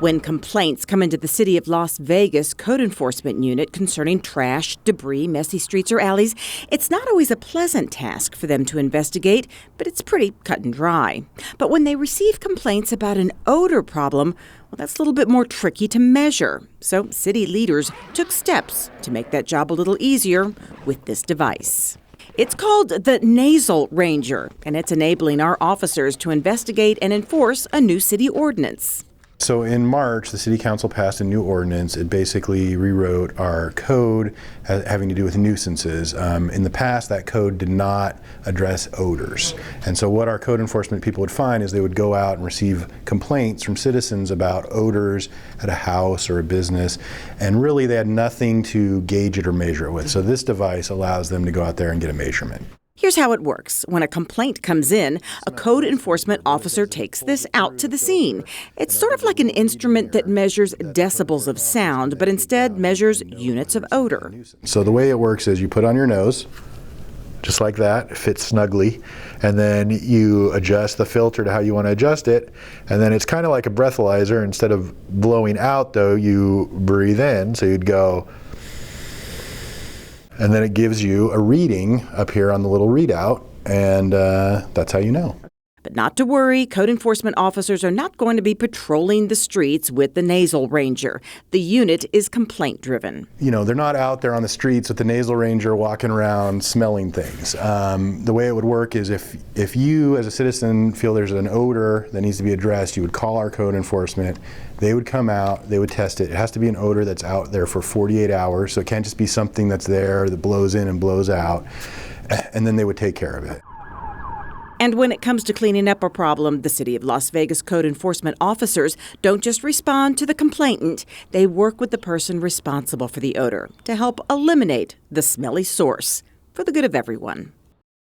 When complaints come into the City of Las Vegas Code Enforcement Unit concerning trash, debris, messy streets, or alleys, it's not always a pleasant task for them to investigate, but it's pretty cut and dry. But when they receive complaints about an odor problem, well, that's a little bit more tricky to measure. So city leaders took steps to make that job a little easier with this device. It's called the NASAL Ranger, and it's enabling our officers to investigate and enforce a new city ordinance. So in March, the City Council passed a new ordinance. It basically rewrote our code having to do with nuisances. In the past, that code did not address odors. And so what our code enforcement people would find is they would go out and receive complaints from citizens about odors at a house or a business, and really they had nothing to gauge it or measure it with. So this device allows them to go out there and get a measurement. Here's how it works. When a complaint comes in, a code enforcement officer takes this out to the scene. It's sort of like an instrument that measures decibels of sound, but instead measures units of odor. So the way it works is you put on your nose, just like that, it fits snugly, and then you adjust the filter to how you want to adjust it, and then it's kind of like a breathalyzer. Instead of blowing out, though, you breathe in, so you'd go, and then it gives you a reading up here on the little readout, and that's how you know. But not to worry, code enforcement officers are not going to be patrolling the streets with the NASAL Ranger. The unit is complaint-driven. You know, they're not out there on the streets with the NASAL Ranger walking around smelling things. The way it would work is if you, as a citizen, feel there's an odor that needs to be addressed, you would call our code enforcement. They would come out, they would test it. It has to be an odor that's out there for 48 hours, so it can't just be something that's there that blows in and blows out, and then they would take care of it. And when it comes to cleaning up a problem, the City of Las Vegas code enforcement officers don't just respond to the complainant. They work with the person responsible for the odor to help eliminate the smelly source for the good of everyone.